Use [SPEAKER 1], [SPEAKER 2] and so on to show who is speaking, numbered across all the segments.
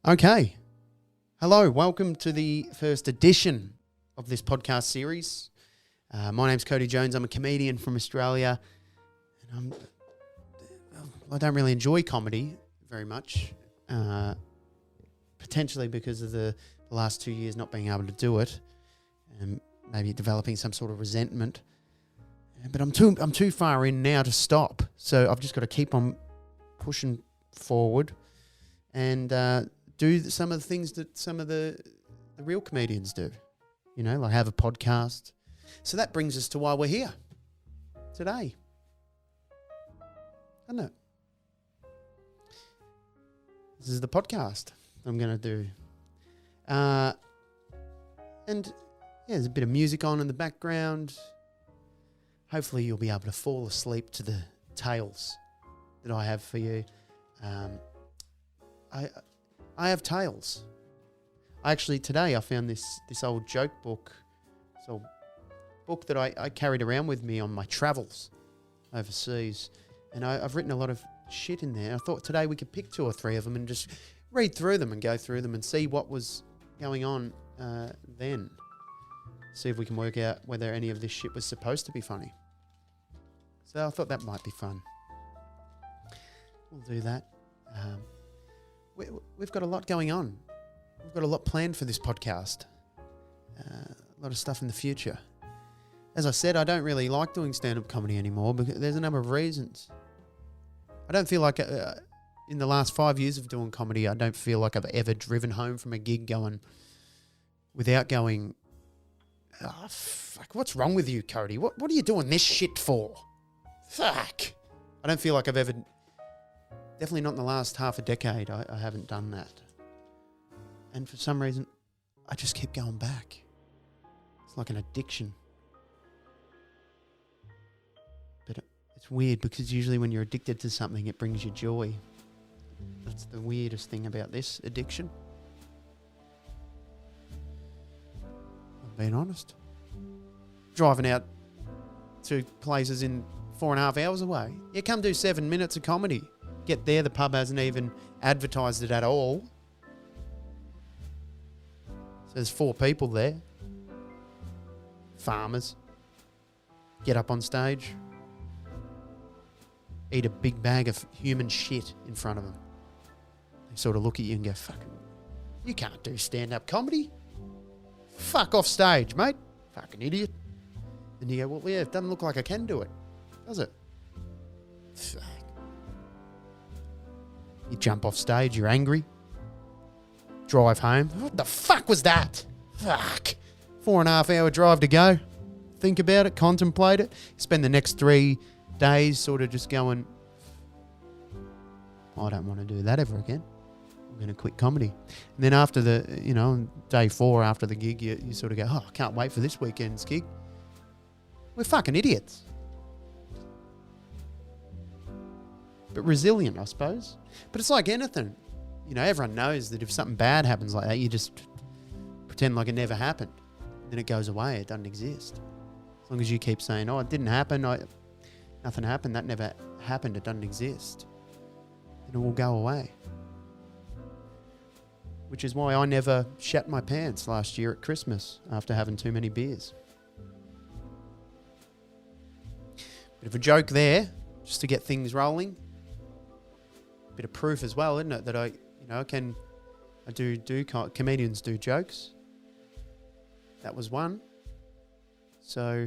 [SPEAKER 1] Okay. Hello, welcome to the first edition of this podcast series. My name's Cody Jones. I'm a comedian from Australia. And I don't really enjoy comedy very much, potentially because of the last 2 years not being able to do it and maybe developing some sort of resentment. But I'm too far in now to stop. So I've just got to keep on pushing forward and do some of the things that some of the real comedians do, like have a podcast. So that brings us to why we're here today, doesn't it? This is the podcast I'm going to do. And there's a bit of music on in the background. Hopefully you'll be able to fall asleep to the tales that I have for you. I have tales. Today I found this old joke book, this old book that I carried around with me on my travels overseas. And I've written a lot of shit in there. I thought today we could pick 2 or 3 of them and just read through them and go through them and see what was going on then. See if we can work out whether any of this shit was supposed to be funny. So I thought that might be fun. We'll do that. We've got a lot going on. We've got a lot planned for this podcast. A lot of stuff in the future. As I said, I don't really like doing stand-up comedy anymore because there's a number of reasons. I don't feel like in the last 5 years of doing comedy, I don't feel like I've ever driven home from a gig without going, oh, fuck, what's wrong with you, Cody? What are you doing this shit for? Fuck. I don't feel like I've ever... Definitely not in the last half a decade. I haven't done that. And for some reason, I just keep going back. It's like an addiction. But it's weird because usually when you're addicted to something, it brings you joy. That's the weirdest thing about this addiction. I'm being honest. Driving out to places in 4.5 hours away. You come do 7 minutes of comedy. Get there, the pub hasn't even advertised it at all. So there's 4 people there. Farmers. Get up on stage. Eat a big bag of human shit in front of them. They sort of look at you and go, fuck, you can't do stand-up comedy. Fuck off stage, mate. Fucking idiot. And you go, well, yeah, it doesn't look like I can do it, does it? Fuck. You jump off stage, you're angry. Drive home. What the fuck was that? Fuck. 4.5 hour drive to go. Think about it, contemplate it. Spend the next 3 days sort of just going, I don't want to do that ever again. I'm going to quit comedy. And then after day 4 after the gig, you sort of go, oh, I can't wait for this weekend's gig. We're fucking idiots. But resilient, I suppose. But it's like anything. Everyone knows that if something bad happens like that, you just pretend like it never happened. Then it goes away. It doesn't exist. As long as you keep saying, oh, it didn't happen. Nothing happened. That never happened. It doesn't exist. Then it will go away. Which is why I never shat my pants last year at Christmas after having too many beers. Bit of a joke there, just to get things rolling. Bit of proof as well, isn't it, that I comedians do jokes. That was one. So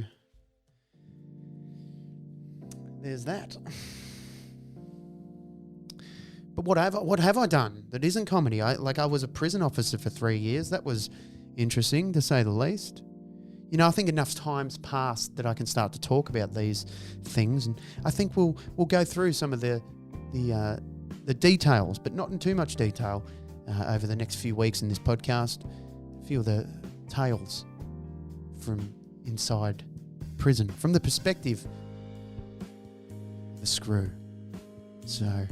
[SPEAKER 1] there's that. But what have I done that isn't comedy? I was a prison officer for 3 years. That was interesting, to say the least. I think enough time's passed that I can start to talk about these things, and I think we'll go through some of the details, but not in too much detail, over the next few weeks in this podcast. A few of the tales from inside prison, from the perspective of a screw. So,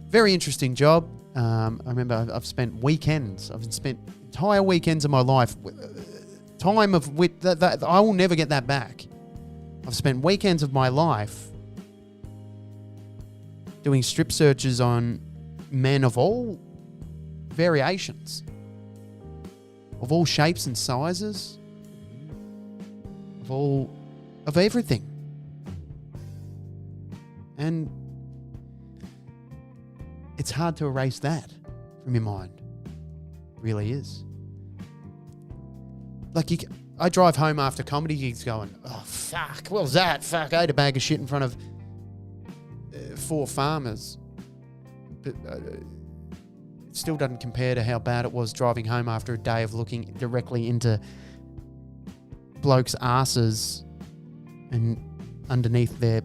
[SPEAKER 1] very interesting job. I remember I've spent entire weekends of my life, time of which that I will never get that back. I've spent weekends of my life doing strip searches on men of all variations of all shapes and sizes, of everything. And it's hard to erase that from your mind. It really is. Like, I drive home after comedy gigs going, oh, fuck, what was that? Fuck, I ate a bag of shit in front of 4 farmers. But it still doesn't compare to how bad it was driving home after a day of looking directly into blokes' asses and underneath their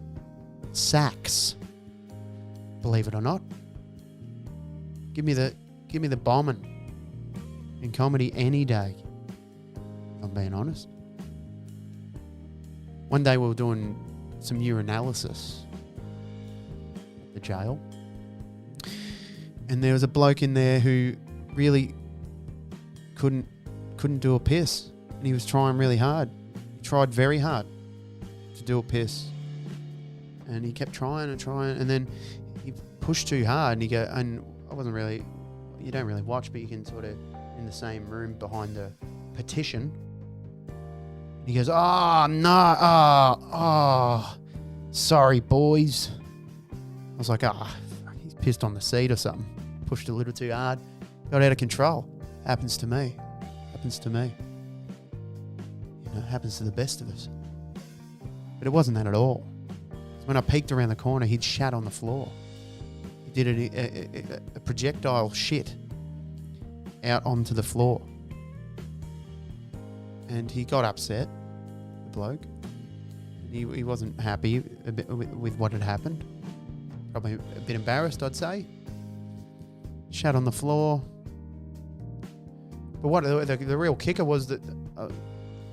[SPEAKER 1] sacks. Believe it or not. Give me the bombing in comedy any day. If I'm being honest. One day we were doing some urinalysis at the jail, and there was a bloke in there who really couldn't do a piss, and he was trying really hard. He tried very hard to do a piss, and he kept trying, and then he pushed too hard, and I wasn't really, you don't really watch, but you can sort of, in the same room behind the partition. And he goes, oh, no, sorry, boys. I was like, he's pissed on the seat or something. Pushed a little too hard. Got out of control. Happens to me. You know, happens to the best of us. But it wasn't that at all. When I peeked around the corner, he'd shat on the floor. He did a projectile shit out onto the floor. And he got upset, the bloke. He wasn't happy with what had happened. Probably a bit embarrassed, I'd say. Shat on the floor. But what the real kicker was that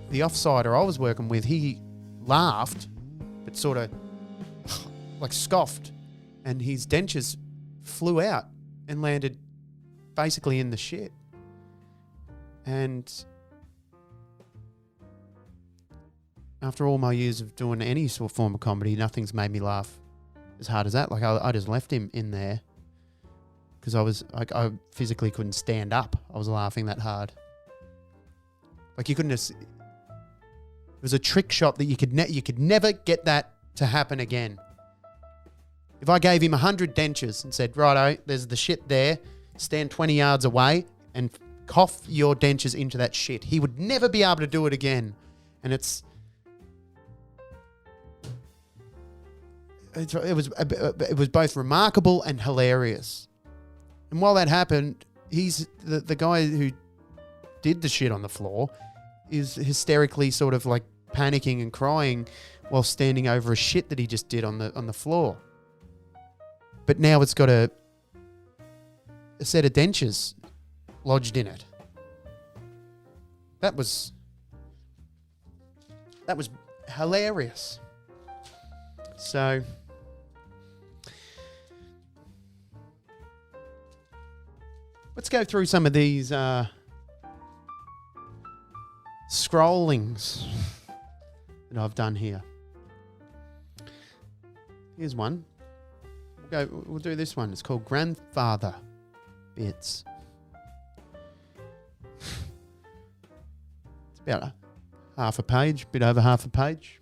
[SPEAKER 1] the offsider I was working with, he laughed, but sort of like scoffed, and his dentures flew out and landed basically in the shit. And after all my years of doing any sort of form of comedy, nothing's made me laugh as hard as that. Like, I just left him in there because I physically couldn't stand up. I was laughing that hard. Like, you couldn't just... It was a trick shot that you could never get that to happen again. If I gave him 100 dentures and said, righto, there's the shit there, stand 20 yards away and cough your dentures into that shit, he would never be able to do it again. And it was both remarkable and hilarious. And while that happened, he's the guy who did the shit on the floor is hysterically sort of like panicking and crying while standing over a shit that he just did on the floor. But now it's got a set of dentures lodged in it. That was hilarious. So let's go through some of these scrollings that I've done here. Here's one. We'll do this one. It's called Grandfather Bits. It's about bit over half a page.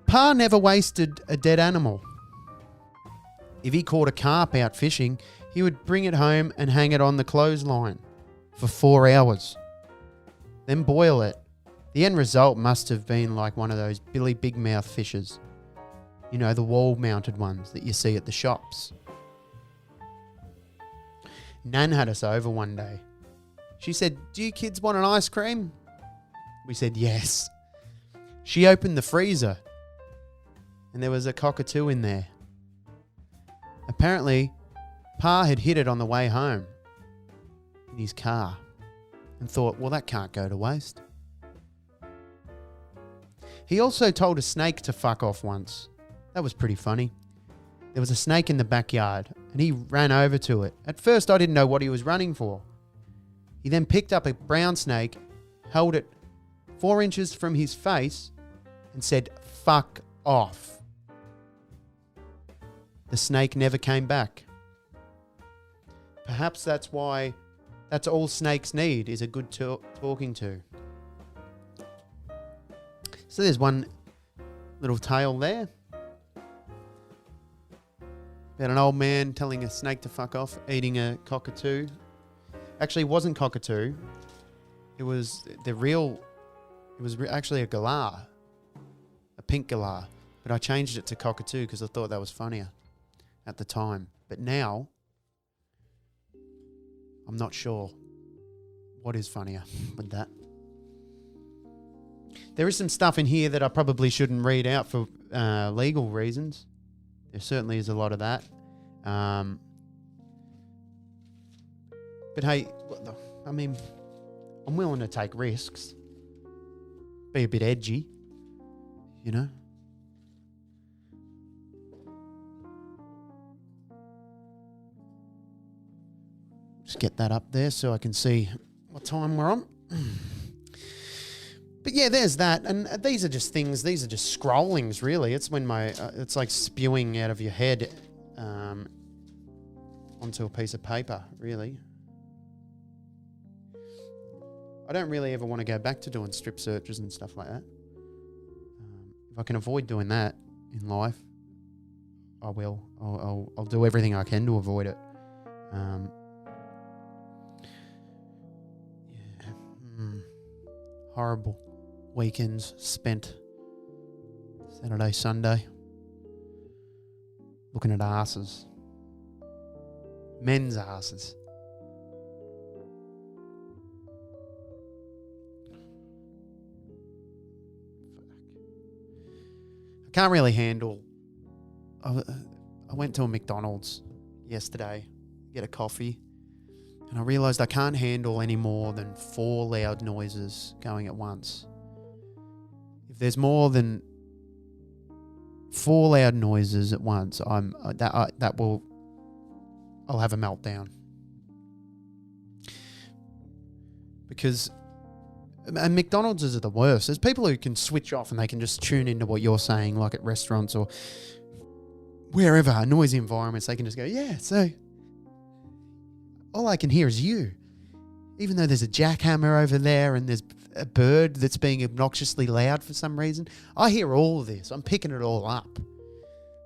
[SPEAKER 1] Pa never wasted a dead animal. If he caught a carp out fishing, he would bring it home and hang it on the clothesline for 4 hours. Then boil it. The end result must have been like one of those Billy Big Mouth fishes. You know, the wall-mounted ones that you see at the shops. Nan had us over one day. She said, "Do you kids want an ice cream?" We said yes. She opened the freezer and there was a cockatoo in there. Apparently, Pa had hit it on the way home in his car and thought, well, that can't go to waste. He also told a snake to fuck off once. That was pretty funny. There was a snake in the backyard and he ran over to it. At first, I didn't know what he was running for. He then picked up a brown snake, held it 4 inches from his face and said, "Fuck off." The snake never came back. perhaps that's why that's all snakes need is a good talking to. So there's one little tale there about an old man telling a snake to fuck off, eating a cockatoo. Actually, it wasn't cockatoo. It was actually a galah, a pink galah. But I changed it to cockatoo because I thought that was funnier at the time. But now, I'm not sure what is funnier with that. There is some stuff in here that I probably shouldn't read out for legal reasons. There certainly is a lot of that. But hey, I mean, I'm willing to take risks. Be a bit edgy, you know? Just get that up there so I can see what time we're on. But yeah, there's that. And these are just things, these are just scrollings, really. It's when it's like spewing out of your head onto a piece of paper, really. I don't really ever want to go back to doing strip searches and stuff like that. If I can avoid doing that in life, I will. I'll do everything I can to avoid it. Horrible weekends spent Saturday, Sunday, looking at asses. Men's asses. I can't really handle... I went to a McDonald's yesterday, get a coffee, and I realised I can't handle any more than 4 loud noises going at once. If there's more than 4 loud noises at once, I'll have a meltdown. Because and McDonald's is the worst. There's people who can switch off and they can just tune into what you're saying, like at restaurants or wherever, noisy environments. They can just go, yeah, so all I can hear is you. Even though there's a jackhammer over there and there's a bird that's being obnoxiously loud for some reason, I hear all of this. I'm picking it all up.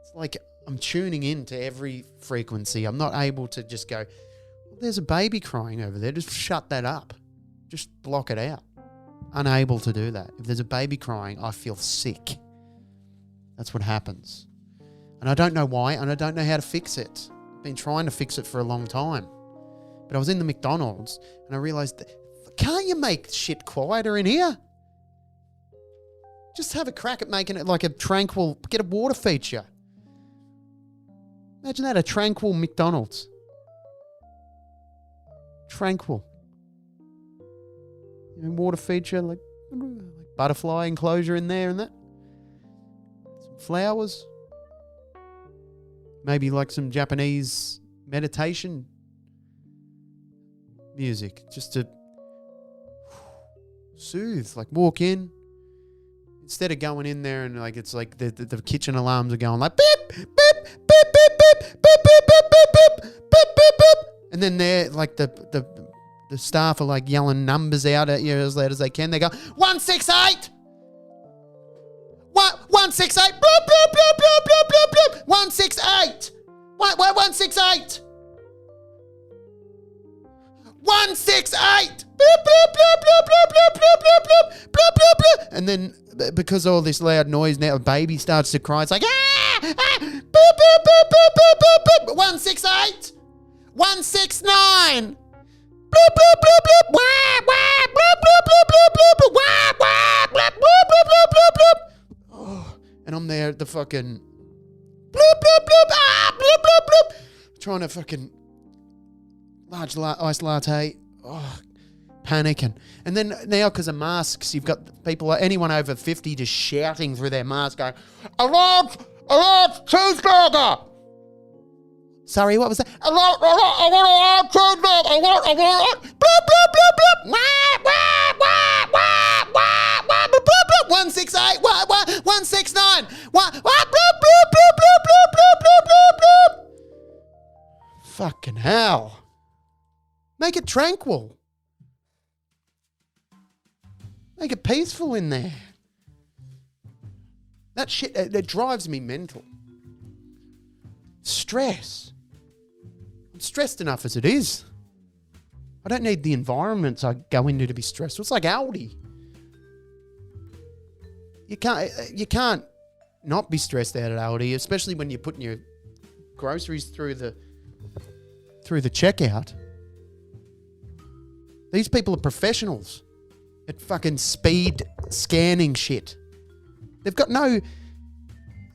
[SPEAKER 1] It's like I'm tuning into every frequency. I'm not able to just go, well, there's a baby crying over there. Just shut that up. Just block it out. Unable to do that. If there's a baby crying, I feel sick. That's what happens. And I don't know why, and I don't know how to fix it. I've been trying to fix it for a long time. But I was in the McDonald's and I realised, can't you make shit quieter in here? Just have a crack at making it like a tranquil, get a water feature. Imagine that, a tranquil McDonald's. Tranquil. You know, water feature, like butterfly enclosure in there and that. Some flowers. Maybe like some Japanese meditation music, just to soothe, like walk in. Instead of going in there and like it's like the kitchen alarms are going like beep, beep, beep, beep, beep, beep, beep, beep, beep, beep, beep, beep, beep. And then they're like the staff are like yelling numbers out at you as loud as they can. They go 168, 168, bloop, bloop, bloop, bloop, bloop, bloop, bloop, 168, 168, 168, bloop, bloop, bloop, bloop, bloop, bloop, bloop, bloop, bloop, bloop, bloop, bloop. And then because of all this loud noise, now a baby starts to cry. It's like boop, boop, boop, boop, boop, boop, boop. 168, 169. Bloop, bloop, bloop, bloop, wah, wah, bloop, bloop, bloop, bloop, bloop, bloop, wah, wah, bloop, bloop, bloop, bloop, bloop, bloop. Oh, and I'm there at the fucking bloop, bloop, bloop, bloop, bloop, bloop, trying to fucking large iced latte. Oh, panicking. And then now because of masks, you've got people, anyone over 50 just shouting through their mask going, a large cheeseburger. Sorry, what was that? I want a large cheeseburger. I want, bloop, bloop, bloop, bloop. Wah, wah, wah, wah, wah, wah, bloop, bloop, 168, wah, wah, 169, wah, wah, bloop, bloop, bloop, bloop, bloop, bloop, bloop, bloop, bloop. Fucking hell. Make it tranquil. Make it peaceful in there. That shit, that drives me mental. Stress. I'm stressed enough as it is. I don't need the environments I go into to be stressful. It's like Aldi. You can't not be stressed out at Aldi, especially when you're putting your groceries through the checkout. These people are professionals at fucking speed scanning shit. They've got no...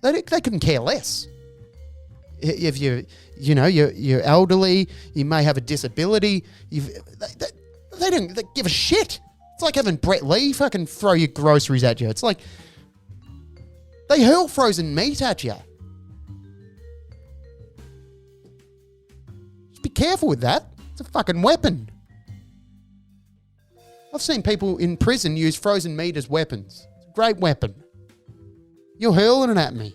[SPEAKER 1] They couldn't care less. If you're elderly, you may have a disability. They don't give a shit. It's like having Brett Lee fucking throw your groceries at you. It's like they hurl frozen meat at you. Just be careful with that. It's a fucking weapon. I've seen people in prison use frozen meat as weapons. It's a great weapon. You're hurling it at me.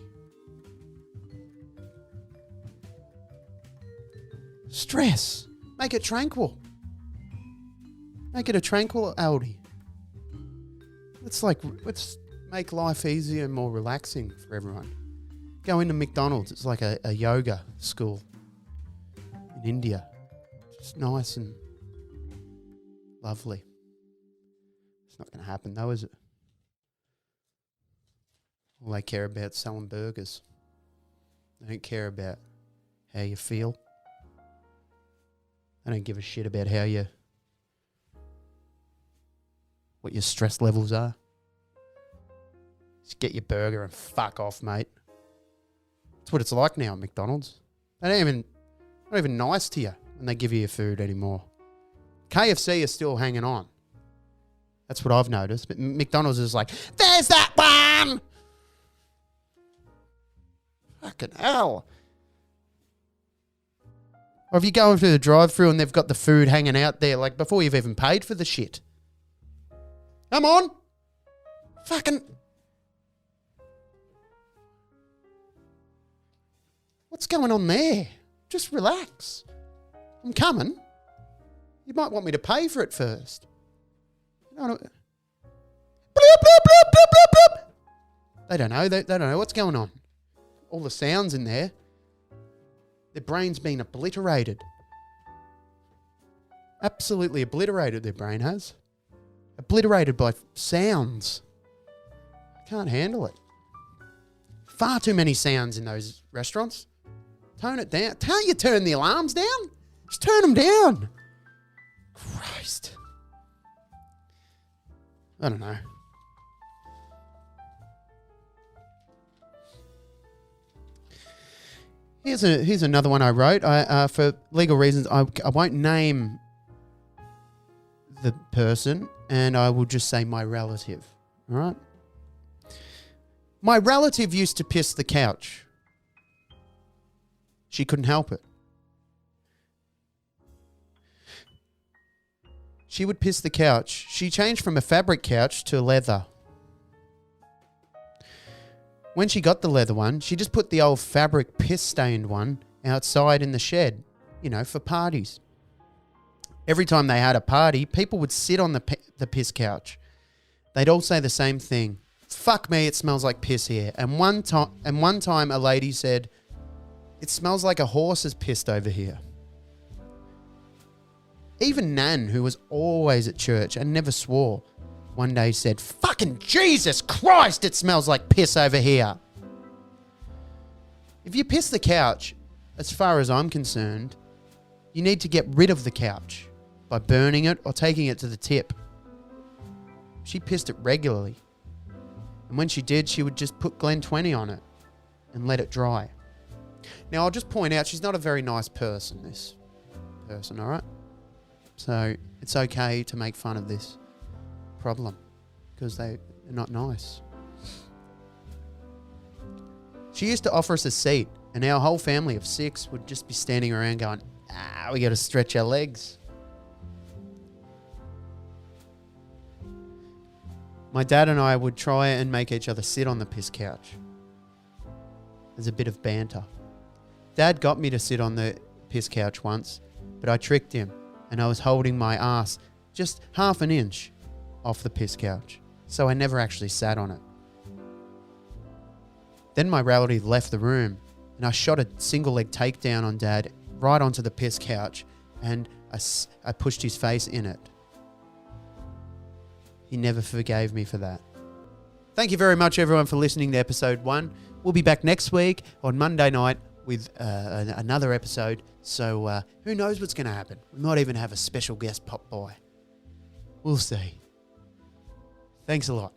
[SPEAKER 1] Stress. Make it tranquil. Make it a tranquil Aldi. Let's make life easier and more relaxing for everyone. Go into McDonald's. It's like a yoga school in India. Just nice and lovely. It's not going to happen though, is it? All they care about is selling burgers. They don't care about how you feel. They don't give a shit about what your stress levels are. Just get your burger and fuck off, mate. That's what it's like now at McDonald's. They're not even nice to you when they give you your food anymore. KFC is still hanging on. That's what I've noticed. But McDonald's is like, there's that one! Fucking hell. Or if you go into the drive-thru and they've got the food hanging out there, like before you've even paid for the shit. Come on. Fucking. What's going on there? Just relax. I'm coming. You might want me to pay for it first. Bloop, bloop, bloop, bloop, bloop, bloop. They don't know. They don't know what's going on. All the sounds in there. Their brain's been obliterated. Absolutely obliterated, their brain has. Obliterated by sounds. Can't handle it. Far too many sounds in those restaurants. Tone it down. Can't you turn the alarms down? Just turn them down. Christ. I don't know. Here's another one I wrote. For legal reasons, I won't name the person, and I will just say my relative. All right? My relative used to piss the couch. She couldn't help it. She would piss the couch. She changed from a fabric couch to leather. When she got the leather one, she just put the old fabric piss-stained one outside in the shed, for parties. Every time they had a party, people would sit on the piss couch. They'd all say the same thing. Fuck me, it smells like piss here. And one time a lady said, it smells like a horse has pissed over here. Even Nan, who was always at church and never swore, one day said, fucking Jesus Christ, it smells like piss over here. If you piss the couch, as far as I'm concerned, you need to get rid of the couch by burning it or taking it to the tip. She pissed it regularly. And when she did, she would just put Glen 20 on it and let it dry. Now, I'll just point out, she's not a very nice person, this person, all right? So it's okay to make fun of this problem because they're not nice. She used to offer us a seat, and our whole family of 6 would just be standing around going, we got to stretch our legs. My dad and I would try and make each other sit on the piss couch. There's a bit of banter. Dad got me to sit on the piss couch once, but I tricked him and I was holding my ass just half an inch off the piss couch, so I never actually sat on it. Then my relative left the room, and I shot a single leg takedown on Dad right onto the piss couch, and I pushed his face in it. He never forgave me for that. Thank you very much, everyone, for listening to episode 1. We'll be back next week on Monday night with another episode. So who knows what's going to happen? We might even have a special guest pop by. We'll see. Thanks a lot.